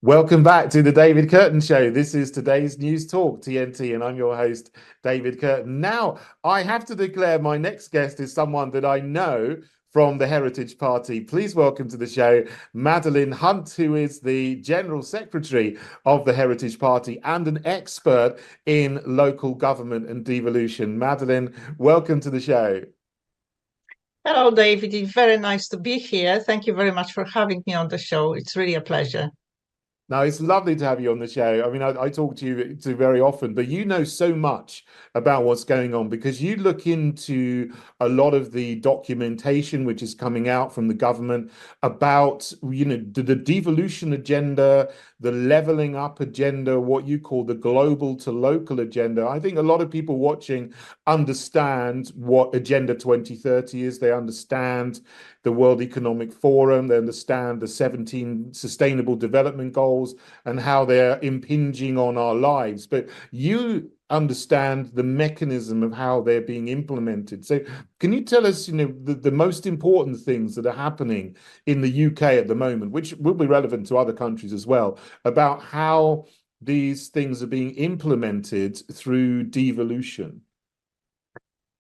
Welcome back to the David Kurten Show. This is today's News Talk, TNT, and I'm your host, David Kurten. Now, I have to declare my next guest is someone that I know from the Heritage Party. Please welcome to the show, Madeleine Hunt, who is the General Secretary of the Heritage Party and an expert in local government and devolution. Madeleine, welcome to the show. Hello, David. It's very nice to be here. Thank you very much for having me on the show. It's really a pleasure. No, it's lovely to have you on the show. I mean, I talk to you very often, but you know so much about what's going on because you look into a lot of the documentation which is coming out from the government about, the devolution agenda, the leveling up agenda, what you call the global to local agenda. I think a lot of people watching understand what Agenda 2030 is. They understand the World Economic Forum, they understand the 17 Sustainable Development Goals and how they're impinging on our lives. But you understand the mechanism of how they're being implemented. So can you tell us, the most important things that are happening in the UK at the moment, which will be relevant to other countries as well, about how these things are being implemented through devolution?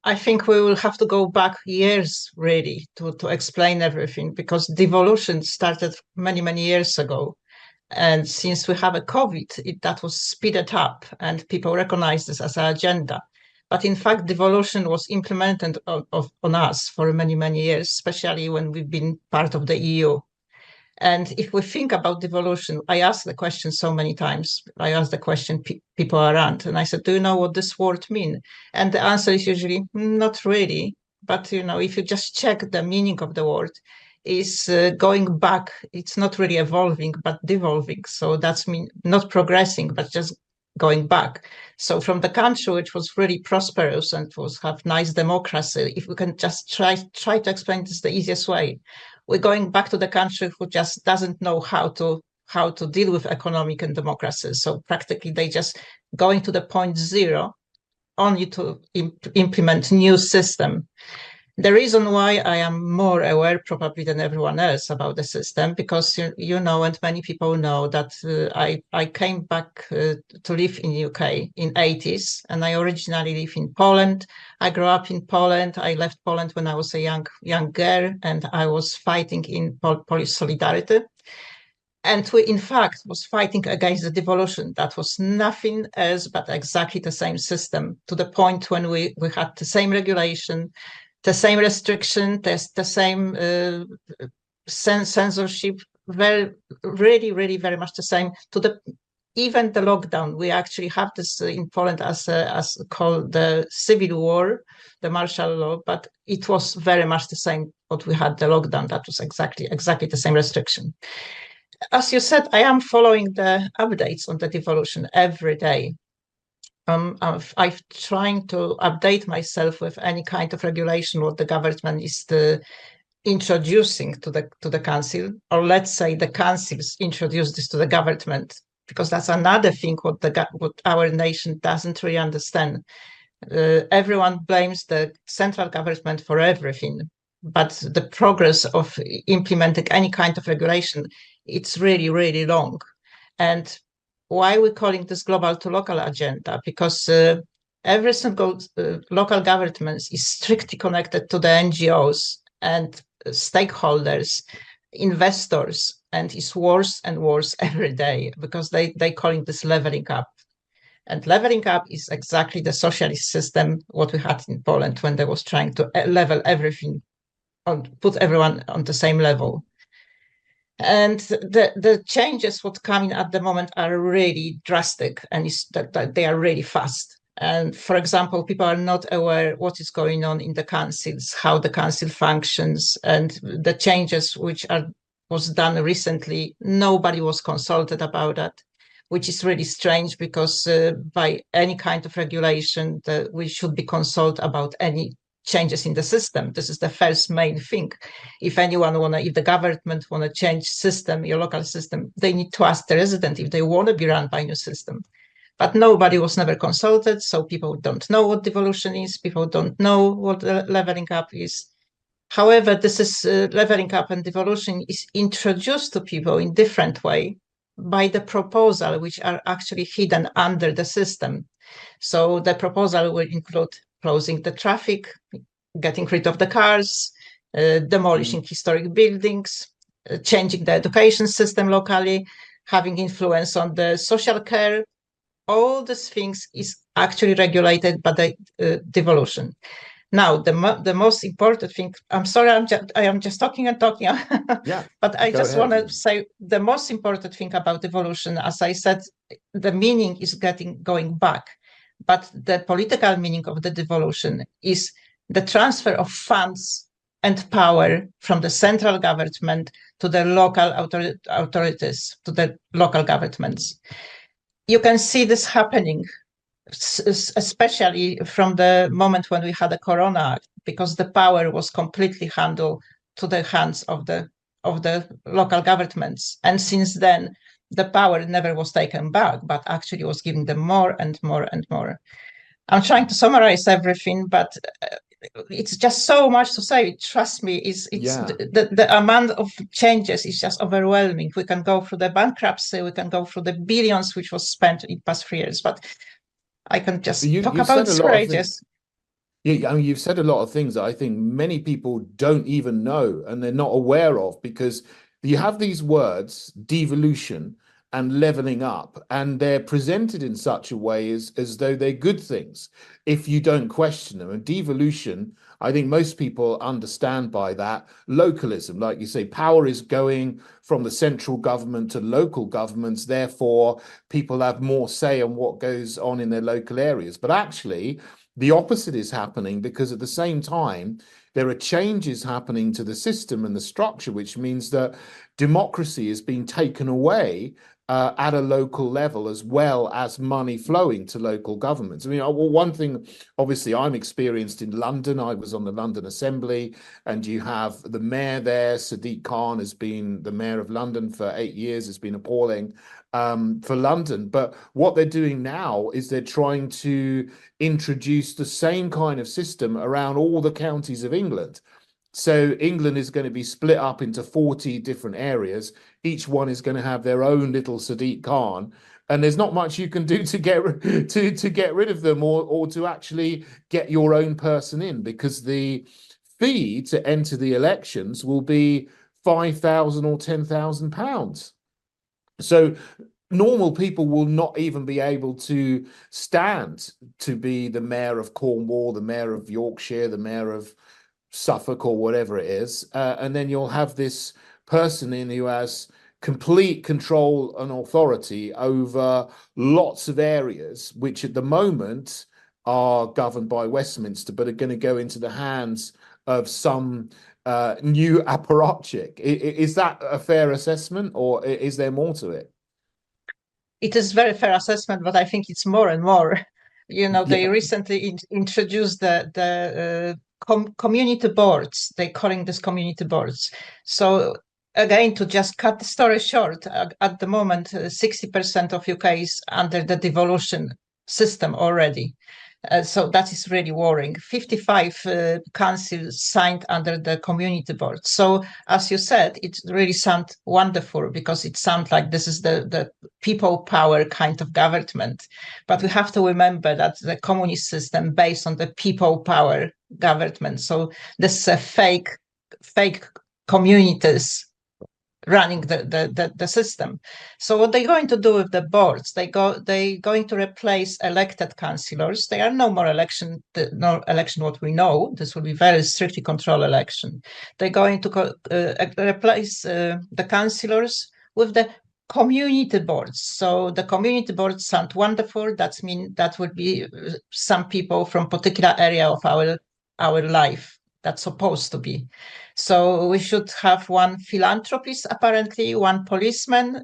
I think we will have to go back years, really, to explain everything, because devolution started many, many years ago. And since we have a COVID, that was speeded up and people recognize this as an agenda. But in fact, devolution was implemented on us for many, many years, especially when we've been part of the EU. And if we think about devolution, I asked the question so many times. I asked the question people around, and I said, do you know what this word means? And the answer is usually, not really. But, if you just check the meaning of the word, is going back. It's not really evolving, but devolving. So that's not progressing, but just going back. So from the country which was really prosperous and have nice democracy, if we can just try to explain this the easiest way, we're going back to the country who just doesn't know how to deal with economic and democracy. So practically they just going to the point zero only to implement new system. The reason why I am more aware probably than everyone else about the system, because you know, and many people know that I came back to live in UK in 80s, and I originally live in Poland. I grew up in Poland. I left Poland when I was a young girl, and I was fighting in Polish Solidarity. And we, in fact, was fighting against the devolution. That was nothing else but exactly the same system, to the point when we had the same regulation, the same restriction, the same censorship, really very much the same. Even the lockdown, we actually have this in Poland as called the civil war, the martial law, but it was very much the same. What we had the lockdown, that was exactly the same restriction. As you said, I am following the updates on the devolution every day. I'm trying to update myself with any kind of regulation what the government is introducing to the council, or let's say the councils introduce this to the government, because that's another thing what our nation doesn't really understand. Everyone blames the central government for everything, but the progress of implementing any kind of regulation, it's really long. And why we're calling this global to local agenda? Because every single local government is strictly connected to the NGOs and stakeholders, investors, and it's worse and worse every day, because they calling this leveling up. And leveling up is exactly the socialist system what we had in Poland when they was trying to level everything, put everyone on the same level. And the changes what coming at the moment are really drastic, and that they are really fast. And for example, people are not aware what is going on in the councils, how the council functions, and the changes which was done recently. Nobody was consulted about that, which is really strange, because by any kind of regulation, we should be consulted about any changes in the system. This is the first main thing. If the government wanna change system, your local system, they need to ask the resident if they want to be run by a new system. But nobody was never consulted, so people don't know what devolution is. People don't know what leveling up is. However, this is leveling up and devolution is introduced to people in different way. by the proposal, which are actually hidden under the system. So the proposal will include closing the traffic, getting rid of the cars, demolishing historic buildings, changing the education system locally, having influence on the social care. All these things is actually regulated by the devolution. Now, the most important thing, I'm sorry, I am just talking and talking, Yeah, but I just want to ahead. say the most important thing about devolution, as I said, the meaning is going back, but the political meaning of the devolution is the transfer of funds and power from the central government to the local authorities, to the local governments. You can see this happening, especially from the moment when we had the Corona Act, because the power was completely handed to the hands of the local governments. And since then, the power never was taken back, but actually was given them more and more and more. I'm trying to summarize everything, but it's just so much to say. Trust me, the amount of changes is just overwhelming. We can go through the bankruptcy, we can go through the billions which was spent in past 3 years, but I can just talk about this for ages. Yeah, I mean, you've said a lot of things that I think many people don't even know and they're not aware of, because you have these words, devolution and leveling up, and they're presented in such a way as though they're good things if you don't question them. And devolution, I think most people understand by that localism. Like you say, power is going from the central government to local governments, therefore people have more say on what goes on in their local areas. But actually, the opposite is happening, because at the same time, there are changes happening to the system and the structure, which means that democracy is being taken away at a local level, as well as money flowing to local governments. I mean, one thing, obviously, I'm experienced in London. I was on the London Assembly, and you have the mayor there. Sadiq Khan has been the mayor of London for 8 years. It's been appalling for London. But what they're doing now is they're trying to introduce the same kind of system around all the counties of England. So England is going to be split up into 40 different areas. Each one is going to have their own little Sadiq Khan, and there's not much you can do to get rid of them, or to actually get your own person in, because the fee to enter the elections will be £5,000 or £10,000. So normal people will not even be able to stand to be the mayor of Cornwall, the mayor of Yorkshire, the mayor of Suffolk, or whatever it is. And then you'll have this person in who has complete control and authority over lots of areas, which at the moment are governed by Westminster, but are going to go into the hands of some new apparatchik. Is that a fair assessment, or is there more to it? It is very fair assessment, but I think it's more and more. They recently introduced the community boards. They're calling this community boards. So again, to just cut the story short, at the moment, 60% of UK is under the devolution system already. So that is really worrying. 55 councils signed under the community board. So as you said, it really sounds wonderful, because it sounds like this is the people power kind of government. But we have to remember that the communist system based on the people power government. So this is a fake communities running the system. So what they're going to do with the boards, they're going to replace elected councillors. There are no more election what we know. This will be very strictly controlled election. They're going to replace the councillors with the community boards. So the community boards sound wonderful. That would be some people from particular area of our life. That's supposed to be. So we should have one philanthropist, apparently, one policeman.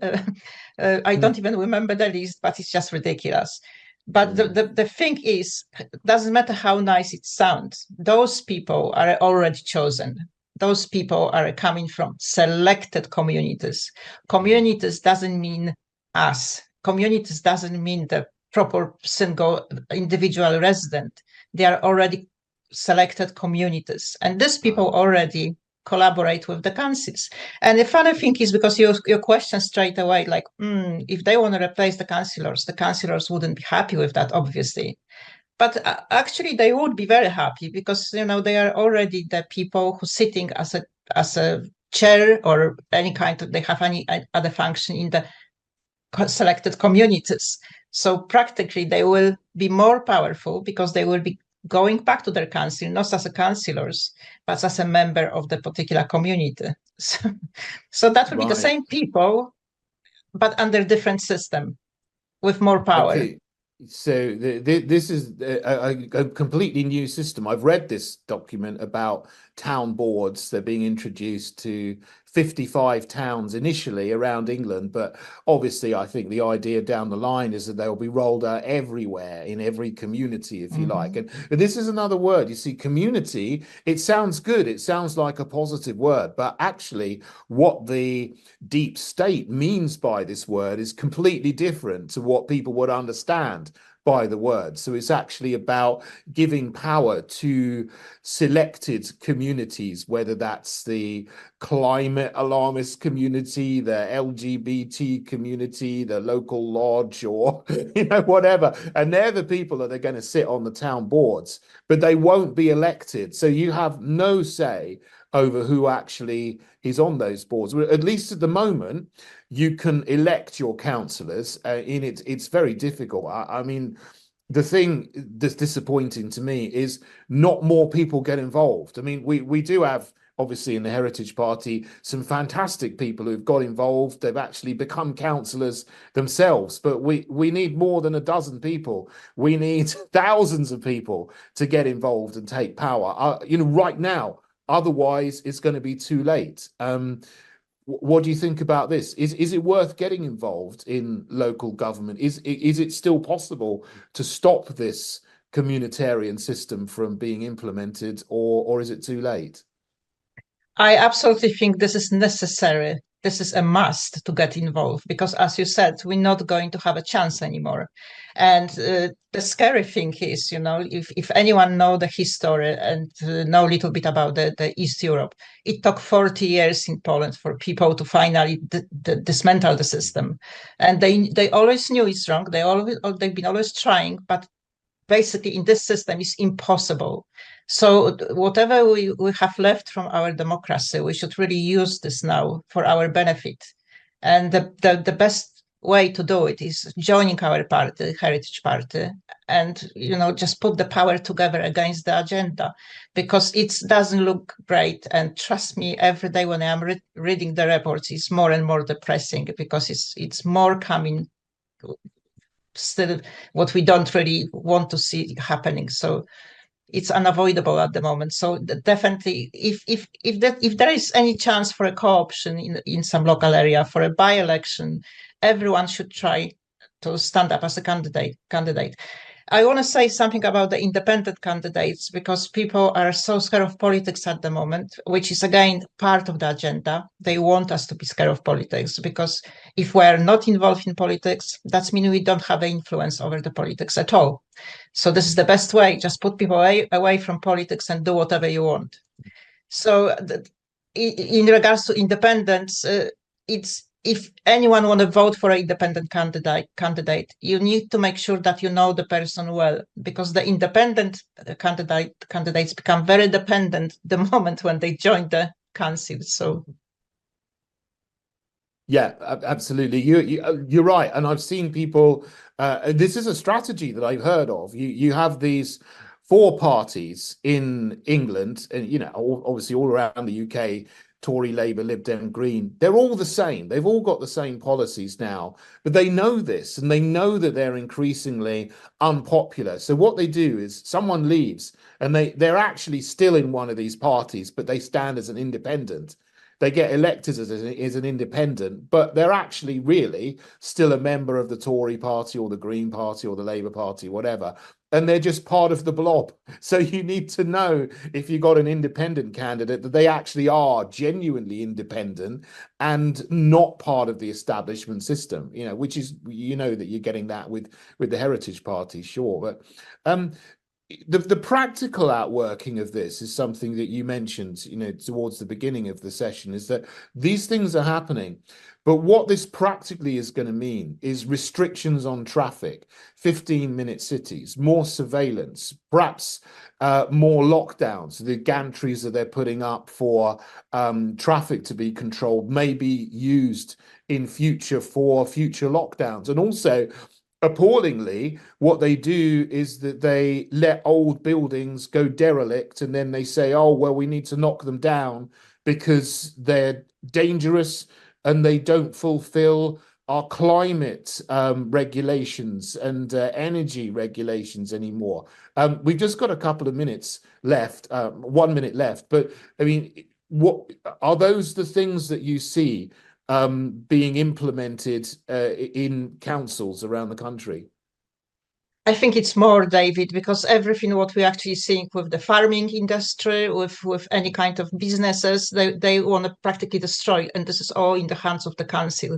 I don't even remember the list, but it's just ridiculous. But the thing is, it doesn't matter how nice it sounds. Those people are already chosen. Those people are coming from selected communities. Communities doesn't mean us. Communities doesn't mean the proper single individual resident. They are already selected communities, and these people already collaborate with the councils. And the funny thing is, because your question straight away, like, if they want to replace the councillors wouldn't be happy with that, obviously. But actually, they would be very happy, because they are already the people who sitting as a chair or any kind of, they have any other function in the selected communities. So practically, they will be more powerful, because they will be going back to their council, not as a councillors, but as a member of the particular community. So that will be the same people, but under different system with more power. Okay. So this is a completely new system. I've read this document about town boards. They're being introduced to 55 towns initially around England, but obviously I think the idea down the line is that they'll be rolled out everywhere in every community, if you like. And this is another word. You see, community, it sounds good. It sounds like a positive word, but actually what the deep state means by this word is completely different to what people would understand by the word. So it's actually about giving power to selected communities, whether that's the climate alarmist community, the LGBT community, the local lodge, or whatever. And they're the people that are going to sit on the town boards, but they won't be elected. So you have no say over who actually is on those boards. At least at the moment, you can elect your councillors. It's very difficult. I mean, the thing that's disappointing to me is not more people get involved. I mean, we do have, obviously, in the Heritage Party, some fantastic people who've got involved. They've actually become councillors themselves, but we need more than a dozen people. We need thousands of people to get involved and take power. Right now, otherwise it's going to be too late. What do you think about this? Is it worth getting involved in local government? Is it still possible to stop this communitarian system from being implemented, or is it too late? I absolutely think this is necessary. This is a must to get involved, because, as you said, we're not going to have a chance anymore. And the scary thing is, if anyone know the history and know a little bit about the East Europe, it took 40 years in Poland for people to finally dismantle the system. And they always knew it's wrong. They've been always trying, but basically in this system is impossible. So whatever we have left from our democracy, we should really use this now for our benefit. And the best way to do it is joining our party, the Heritage Party, and just put the power together against the agenda, because it doesn't look great. And trust me, every day when I'm reading the reports, it's more and more depressing, because it's more coming still what we don't really want to see happening. So it's unavoidable at the moment. So definitely, if there is any chance for a co-option in some local area for a by-election, everyone should try to stand up as a candidate. I want to say something about the independent candidates, because people are so scared of politics at the moment, which is again part of the agenda. They want us to be scared of politics, because if we're not involved in politics, that means we don't have influence over the politics at all. So this is the best way. Just put people away from politics and do whatever you want. So in regards to independence, if anyone want to vote for an independent candidate, you need to make sure that you know the person well, because the independent candidates become very dependent the moment when they join the council. So. Yeah, absolutely. You're right. And I've seen people, this is a strategy that I've heard of. You have these four parties in England, and, obviously all around the UK, Tory, Labour, Lib Dem, Green, they're all the same. They've all got the same policies now, but they know this, and they know that they're increasingly unpopular. So what they do is someone leaves and they're actually still in one of these parties, but they stand as an independent. They get elected as an independent, but they're actually really still a member of the Tory party or the Green party or the Labour party, whatever. And they're just part of the blob. So you need to know, if you got an independent candidate, that they actually are genuinely independent and not part of the establishment system, which is, that you're getting that with the Heritage Party, sure. But the practical outworking of this is something that you mentioned, towards the beginning of the session, is that these things are happening. But what this practically is going to mean is restrictions on traffic, 15-minute cities, more surveillance, perhaps more lockdowns. The gantries that they're putting up for traffic to be controlled may be used in future for future lockdowns. And also, appallingly, what they do is that they let old buildings go derelict, and then they say, oh, well, we need to knock them down because they're dangerous and they don't fulfill our climate regulations and energy regulations anymore. We've just got a couple of minutes left, 1 minute left. But I mean, what are those the things that you see being implemented in councils around the country? I think it's more, David, because everything what we actually seeing with the farming industry, with any kind of businesses, they want to practically destroy, and this is all in the hands of the council.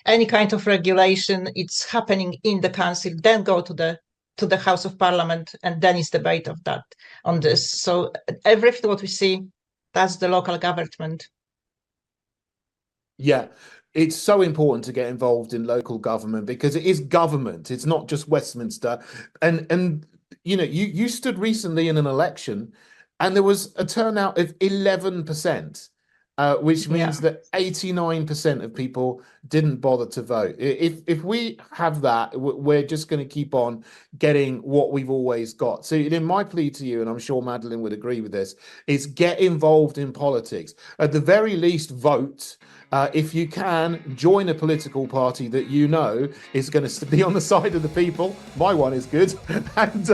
Any kind of regulation, it's happening in the council, then go to the House of Parliament, and then is debate of that on this. So everything what we see, that's the local government. Yeah, it's so important to get involved in local government because it is government. It's not just Westminster. And you stood recently in an election and there was a turnout of 11%, which means that 89% of people didn't bother to vote. If we have that, we're just going to keep on getting what we've always got. So then my plea to you, and I'm sure Madeleine would agree with this, is get involved in politics. At the very least, vote. If you can, join a political party that you know is going to be on the side of the people. My one is good. And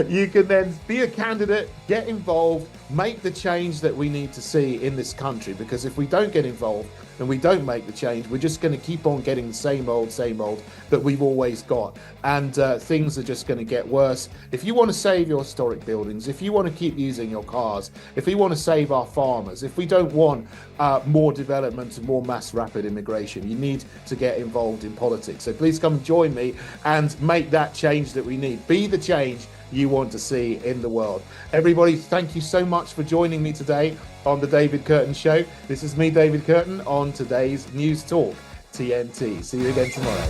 you can then be a candidate, get involved, make the change that we need to see in this country. Because if we don't get involved and we don't make the change, we're just going to keep on getting the same old that we've always got. And things are just going to get worse. If you want to save your historic buildings, if you want to keep using your cars, if we want to save our farmers, if we don't want more development and more mass rapid immigration, you need to get involved in politics. So please come join me and make that change that we need. Be the change you want to see in the world. Everybody, thank you so much for joining me today on the David Kurten Show. This is me, David Kurten, on today's News Talk TNT. See you again tomorrow.